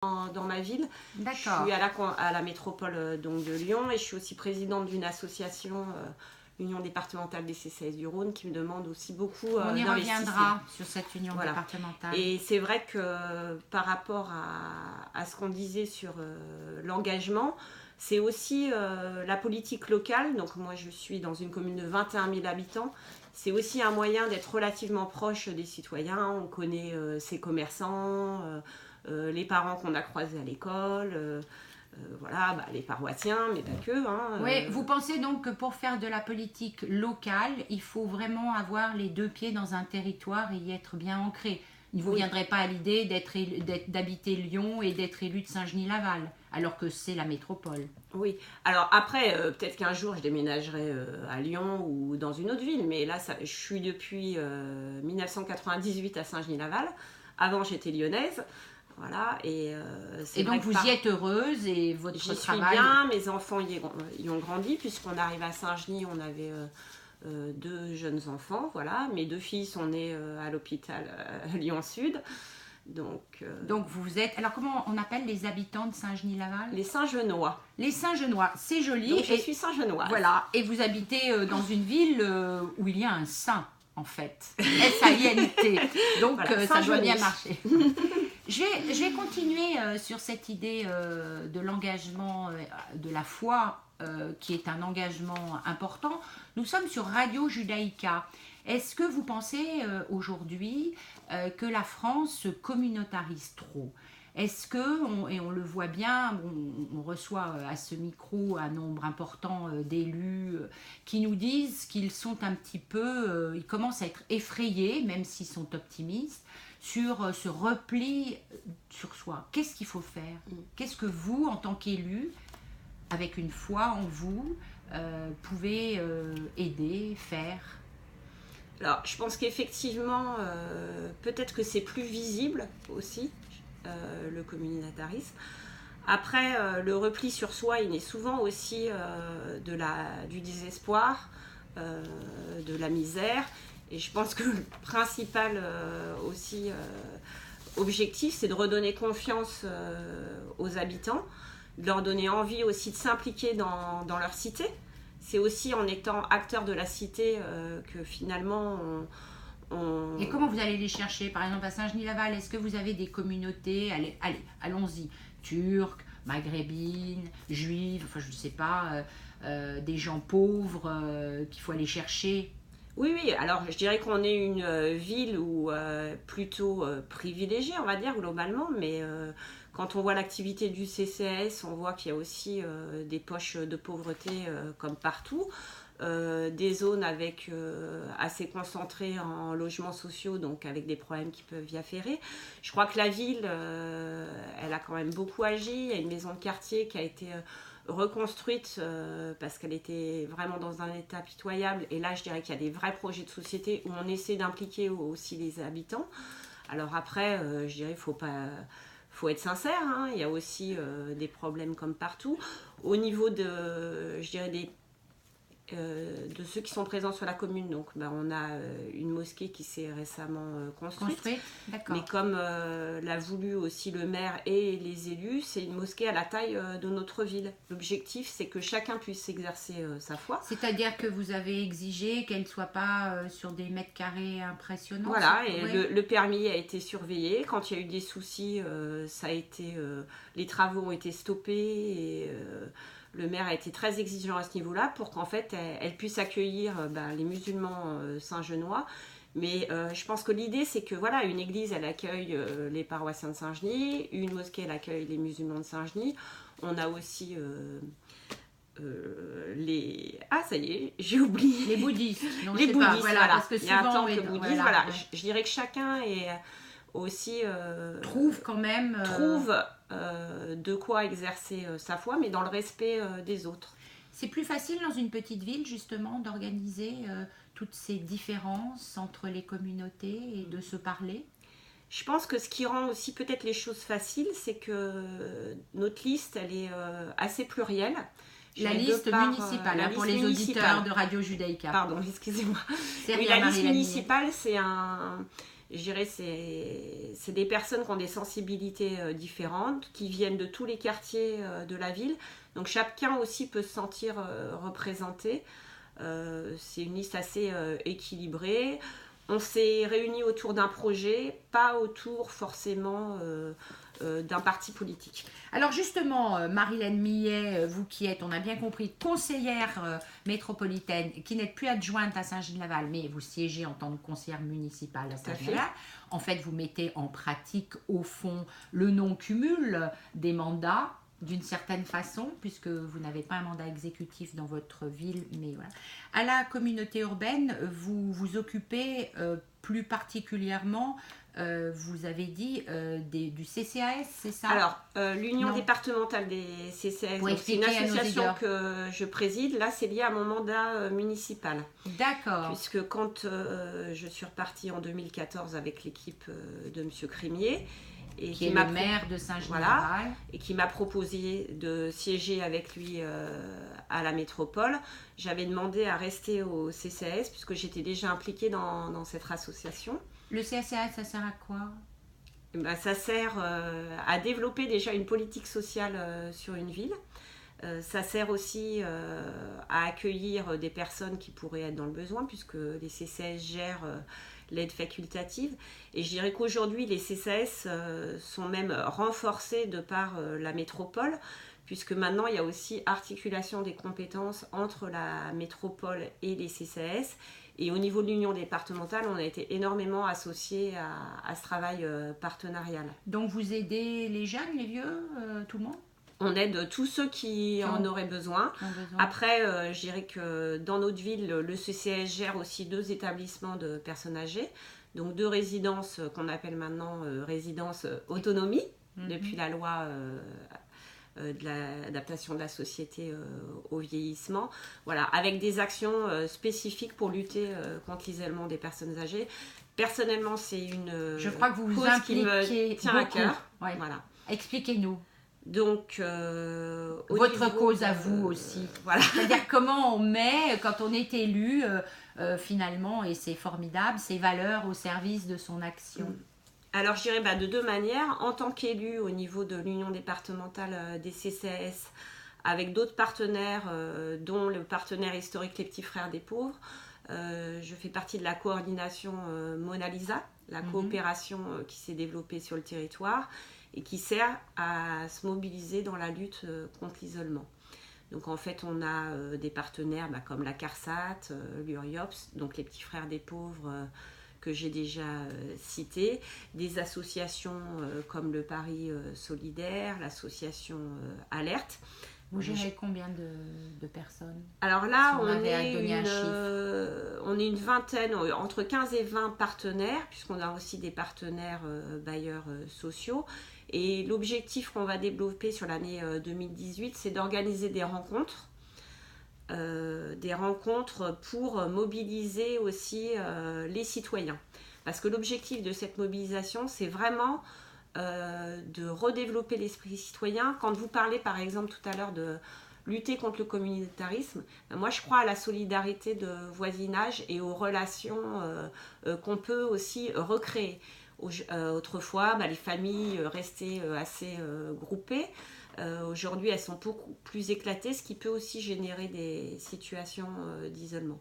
dans ma ville. D'accord. Je suis à la métropole donc, de Lyon et je suis aussi présidente d'une association, Union départementale des CCAS du Rhône, qui me demande aussi beaucoup On y d'investissement. reviendra sur cette union Voilà. départementale. Et c'est vrai que par rapport à ce qu'on disait sur l'engagement, c'est aussi la politique locale. Donc moi je suis dans une commune de 21 000 habitants. C'est aussi un moyen d'être relativement proche des citoyens. On connaît ses commerçants, les parents qu'on a croisés à l'école, voilà, les paroissiens, mais pas que. Oui, vous pensez donc que pour faire de la politique locale, il faut vraiment avoir les deux pieds dans un territoire et y être bien ancré. Il ne vous viendrait pas à l'idée d'habiter Lyon et d'être élu de Saint-Genis-Laval, alors que c'est la métropole. Oui, alors après, peut-être qu'un jour je déménagerai à Lyon ou dans une autre ville, mais là, je suis depuis 1998 à Saint-Genis-Laval. Avant, j'étais lyonnaise. Voilà, et donc vous y êtes heureuse et votre j'y travail... suis bien, mes enfants y ont grandi, puisqu'on arrive à Saint-Genis, on avait 2 jeunes enfants, voilà. Mes 2 filles sont nées à l'hôpital Lyon-Sud. Donc vous êtes... Alors comment on appelle les habitants de Saint-Genis-Laval? Les Saint-Genois. Les Saint-Genois, c'est joli. Donc je suis Saint-Genoise. Voilà, et vous habitez dans une ville où il y a un saint, en fait. S-A-I-N-T. Donc voilà, ça doit bien marcher. Je vais continuer sur cette idée de l'engagement, de la foi, qui est un engagement important. Nous sommes sur Radio Judaïka. Est-ce que vous pensez aujourd'hui que la France se communautarise trop? Est-ce que, et on le voit bien, on reçoit à ce micro un nombre important d'élus qui nous disent qu'ils sont un petit peu, ils commencent à être effrayés, même s'ils sont optimistes, sur ce repli sur soi. Qu'est-ce qu'il faut faire? Qu'est-ce que vous, en tant qu'élu, avec une foi en vous, pouvez aider, faire? Alors, je pense qu'effectivement, peut-être que c'est plus visible aussi, le communautarisme. Après, le repli sur soi, il naît souvent aussi du désespoir, de la misère. Et je pense que le principal aussi objectif, c'est de redonner confiance aux habitants, de leur donner envie aussi de s'impliquer dans leur cité. C'est aussi en étant acteur de la cité que finalement Et comment vous allez les chercher? Par exemple à Saint-Genis-Laval, est-ce que vous avez des communautés, allons-y, turques, maghrébines, juives, enfin je ne sais pas, des gens pauvres qu'il faut aller chercher? Oui, alors je dirais qu'on est une ville plutôt privilégiée, on va dire, globalement, mais quand on voit l'activité du CCAS, on voit qu'il y a aussi des poches de pauvreté comme partout, des zones assez concentrées en logements sociaux, donc avec des problèmes qui peuvent y affairer. Je crois que la ville, elle a quand même beaucoup agi. Il y a une maison de quartier qui a été reconstruite parce qu'elle était vraiment dans un état pitoyable, et là je dirais qu'il y a des vrais projets de société où on essaie d'impliquer aussi les habitants. Alors après, je dirais faut être sincère, il y a aussi des problèmes comme partout. Au niveau de ceux qui sont présents sur la commune, donc on a une mosquée qui s'est récemment construite. D'accord. Mais comme l'a voulu aussi le maire et les élus, c'est une mosquée à la taille de notre ville. L'objectif, c'est que chacun puisse exercer sa foi. C'est-à-dire que vous avez exigé qu'elle ne soit pas sur des mètres carrés impressionnants. Voilà, et le permis a été surveillé. Quand il y a eu des soucis, les travaux ont été stoppés et le maire a été très exigeant à ce niveau-là pour qu'en fait elle puisse accueillir les musulmans saint-genois. Mais je pense que l'idée, c'est que voilà, une église, elle accueille les paroissiens de Saint-Genis, une mosquée, elle accueille les musulmans de Saint-Genis. On a aussi ça y est, j'ai oublié. Les bouddhistes. Non, les bouddhistes, voilà. Parce que il y a un temple souvent, bouddhiste, voilà. Je dirais que chacun est aussi trouve quand même de quoi exercer sa foi, mais dans le respect des autres. C'est plus facile dans une petite ville justement d'organiser toutes ces différences entre les communautés et de se parler. Je pense que ce qui rend aussi peut-être les choses faciles, c'est que notre liste, elle est assez plurielle. La liste municipale, pour les auditeurs de Radio Judaïka. Pardon, excusez-moi. Oui, la liste municipale, Je dirais c'est des personnes qui ont des sensibilités différentes, qui viennent de tous les quartiers de la ville. Donc chacun aussi peut se sentir représenté. C'est une liste assez équilibrée. On s'est réunis autour d'un projet, pas autour forcément d'un parti politique. Alors justement, Marilène Millet, vous qui êtes, on a bien compris, conseillère métropolitaine, qui n'êtes plus adjointe à Saint-Gilles-Laval, mais vous siégez en tant que conseillère municipale à Saint-Gilles-Laval. En fait, vous mettez en pratique, au fond, le non-cumul des mandats, d'une certaine façon, puisque vous n'avez pas un mandat exécutif dans votre ville, mais voilà. À la communauté urbaine, vous vous occupez plus particulièrement, vous avez dit, du CCAS, c'est ça? Alors, l'Union départementale des CCAS, c'est une association que je préside. Là, c'est lié à mon mandat municipal. D'accord. Puisque quand je suis repartie en 2014 avec l'équipe de M. Crémier, et qui est le maire de Saint-Gilles-Laval, voilà, et qui m'a proposé de siéger avec lui à la métropole, j'avais demandé à rester au CCAS puisque j'étais déjà impliquée dans cette association. Le CCAS, ça sert à quoi? Ben, ça sert à développer déjà une politique sociale sur une ville. Ça sert aussi à accueillir des personnes qui pourraient être dans le besoin puisque les CCAS gèrent l'aide facultative. Et je dirais qu'aujourd'hui, les CCAS sont même renforcés de par la métropole, puisque maintenant, il y a aussi articulation des compétences entre la métropole et les CCAS. Et au niveau de l'union départementale, on a été énormément associés à ce travail partenarial. Donc, vous aidez les jeunes, les vieux, tout le monde? On aide tous ceux qui en auraient besoin. Après, je dirais que dans notre ville, le CCAS gère aussi 2 établissements de personnes âgées. Donc 2 résidences qu'on appelle maintenant résidences autonomie, depuis la loi de l'adaptation de la société au vieillissement. Voilà, avec des actions spécifiques pour lutter contre l'isolement des personnes âgées. Personnellement, c'est une je crois que vous vous cause qui me tient à cœur. Ouais. Voilà. Expliquez-nous. Donc, votre cause à vous aussi. Voilà. C'est-à-dire comment on met, quand on est élu, finalement, et c'est formidable, ses valeurs au service de son action. Alors, je dirais de 2 manières. En tant qu'élu au niveau de l'Union départementale des CCAS, avec d'autres partenaires, dont le partenaire historique Les Petits Frères des Pauvres, je fais partie de la coordination Mona Lisa, la coopération qui s'est développée sur le territoire, et qui sert à se mobiliser dans la lutte contre l'isolement. Donc en fait, on a des partenaires comme la CARSAT, l'URIOPS, donc les Petits Frères des Pauvres que j'ai déjà cités, des associations comme le Paris Solidaire, l'association Alerte. Vous gérez combien de personnes? Alors là, on est une vingtaine, entre 15 et 20 partenaires, puisqu'on a aussi des partenaires bailleurs sociaux. Et l'objectif qu'on va développer sur l'année 2018, c'est d'organiser des rencontres pour mobiliser aussi les citoyens. Parce que l'objectif de cette mobilisation, c'est vraiment de redévelopper l'esprit citoyen. Quand vous parlez par exemple tout à l'heure de lutter contre le communautarisme, moi je crois à la solidarité de voisinage et aux relations qu'on peut aussi recréer. Autrefois, les familles restaient assez groupées. Aujourd'hui, elles sont beaucoup plus éclatées, ce qui peut aussi générer des situations d'isolement.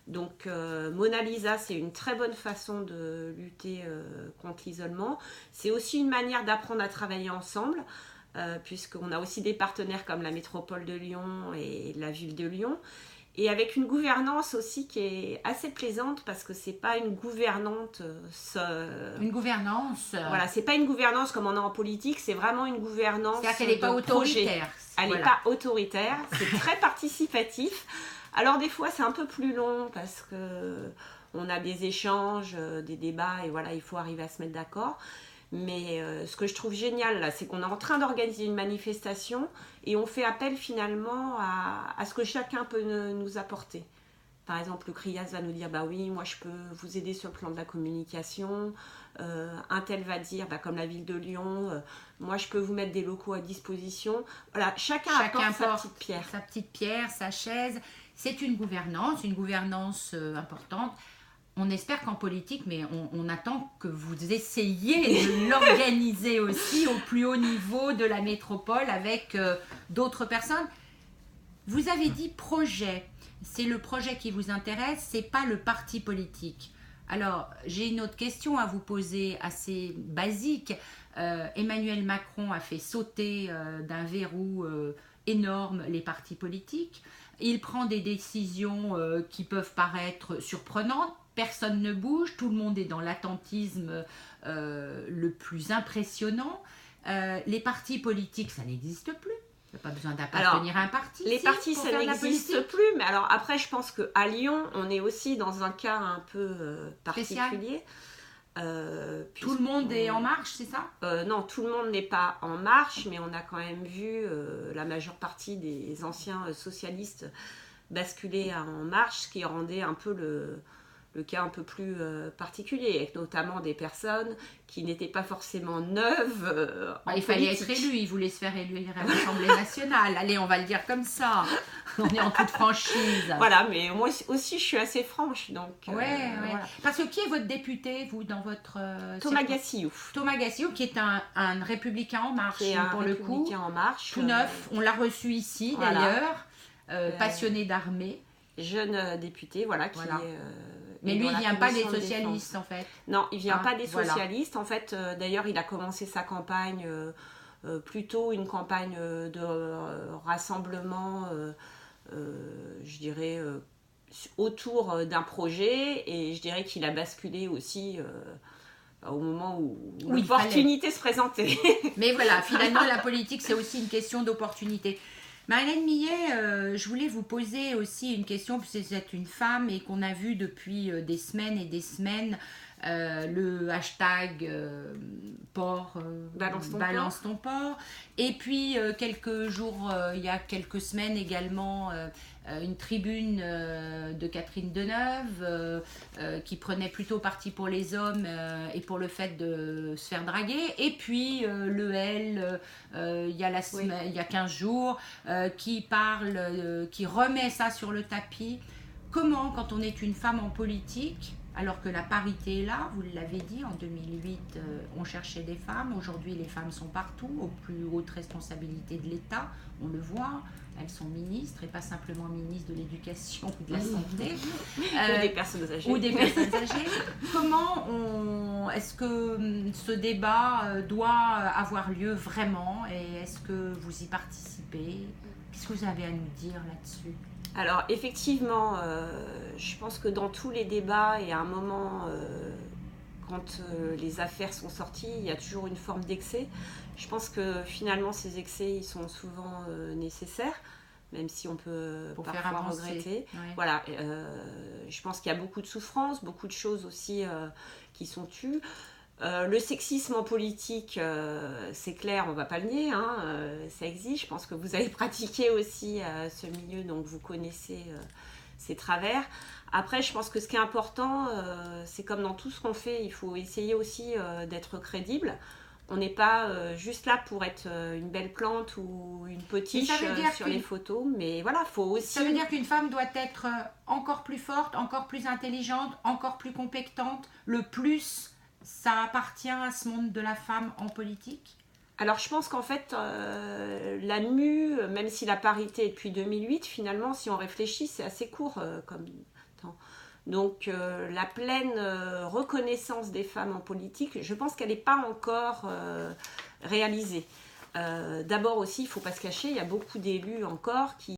Donc, Mona Lisa, c'est une très bonne façon de lutter contre l'isolement. C'est aussi une manière d'apprendre à travailler ensemble, puisqu'on a aussi des partenaires comme la métropole de Lyon et la ville de Lyon. Et avec une gouvernance aussi qui est assez plaisante parce que c'est pas une gouvernante. Une gouvernance. Voilà, c'est pas une gouvernance comme on a en politique, c'est vraiment une gouvernance. C'est-à-dire qu'elle n'est pas autoritaire. Elle n'est pas autoritaire, c'est très participatif. Alors des fois c'est un peu plus long parce que on a des échanges, des débats et voilà, il faut arriver à se mettre d'accord. Mais ce que je trouve génial là, c'est qu'on est en train d'organiser une manifestation et on fait appel finalement à ce que chacun peut nous apporter. Par exemple, le CRIAS va nous dire oui, moi je peux vous aider sur le plan de la communication. Un tel va dire, comme la ville de Lyon, moi je peux vous mettre des locaux à disposition. Voilà, chacun apporte sa petite pierre. Sa petite pierre, sa chaise. C'est une gouvernance importante. On espère qu'en politique, mais on attend que vous essayiez de l'organiser aussi au plus haut niveau de la métropole avec d'autres personnes. Vous avez dit projet. C'est le projet qui vous intéresse, c'est pas le parti politique. Alors, j'ai une autre question à vous poser, assez basique. Emmanuel Macron a fait sauter d'un verrou énorme les partis politiques. Il prend des décisions qui peuvent paraître surprenantes. Personne ne bouge, tout le monde est dans l'attentisme le plus impressionnant. Les partis politiques, ça n'existe plus. Il n'y a pas besoin d'appartenir à un parti. Les partis, ça n'existe plus. Mais alors après, je pense qu'à Lyon, on est aussi dans un cas un peu particulier. Tout le monde est en marche, c'est ça? Non, tout le monde n'est pas en marche, mais on a quand même vu la majeure partie des anciens socialistes basculer en marche, ce qui rendait un peu le cas un peu plus particulier, avec notamment des personnes qui n'étaient pas forcément neuves. Il fallait être élu, il voulait se faire élire à l'Assemblée nationale. Allez, on va le dire comme ça. On est en toute franchise. Voilà, mais moi aussi, je suis assez franche. Donc, ouais. Voilà. Parce que qui est votre député, vous, dans votre... Thomas Gassillou. Thomas Gassillou, qui est un républicain en marche, pour le coup. Républicain en marche. Tout neuf. On l'a reçu ici, d'ailleurs. Passionné d'armée. Jeune député, voilà. Qui est... Mais lui, il ne vient pas des socialistes, en fait. Non, il ne vient pas des socialistes. En fait, d'ailleurs, il a commencé sa campagne, plutôt une campagne de rassemblement, je dirais, autour d'un projet. Et je dirais qu'il a basculé aussi au moment où l'opportunité se présentait. Mais voilà, finalement, la politique, c'est aussi une question d'opportunité. Marie-Hélène Millet, je voulais vous poser aussi une question, puisque vous êtes une femme et qu'on a vu depuis des semaines et des semaines le hashtag balance ton porc. Et puis quelques jours, il y a quelques semaines également, une tribune de Catherine Deneuve qui prenait plutôt parti pour les hommes et pour le fait de se faire draguer. Et puis le L, il y a 15 jours, qui remet ça sur le tapis. Comment, quand on est une femme en politique, alors que la parité est là, vous l'avez dit, en 2008, on cherchait des femmes. Aujourd'hui, les femmes sont partout, aux plus hautes responsabilités de l'État. On le voit, elles sont ministres et pas simplement ministres de l'éducation ou de la santé. Ou des personnes âgées. Comment est-ce que ce débat doit avoir lieu vraiment et est-ce que vous y participez? Qu'est-ce que vous avez à nous dire là-dessus? Alors effectivement, je pense que dans tous les débats, et à un moment, quand les affaires sont sorties, il y a toujours une forme d'excès. Je pense que finalement, ces excès, ils sont souvent nécessaires, même si on peut parfois regretter. Ouais. Voilà, je pense qu'il y a beaucoup de souffrances, beaucoup de choses aussi qui sont tues. Le sexisme en politique, c'est clair, on ne va pas le nier, ça existe. Je pense que vous avez pratiqué aussi ce milieu, donc vous connaissez ces travers. Après, je pense que ce qui est important, c'est comme dans tout ce qu'on fait, il faut essayer aussi d'être crédible. On n'est pas juste là pour être une belle plante ou une potiche sur les photos, mais voilà, faut aussi... Ça veut dire qu'une femme doit être encore plus forte, encore plus intelligente, encore plus compétente, le plus... Ça appartient à ce monde de la femme en politique? Alors je pense qu'en fait, la mue, même si la parité est depuis 2008, finalement, si on réfléchit, c'est assez court comme temps. Donc la pleine reconnaissance des femmes en politique, je pense qu'elle n'est pas encore réalisée. D'abord aussi, il ne faut pas se cacher, il y a beaucoup d'élus encore qui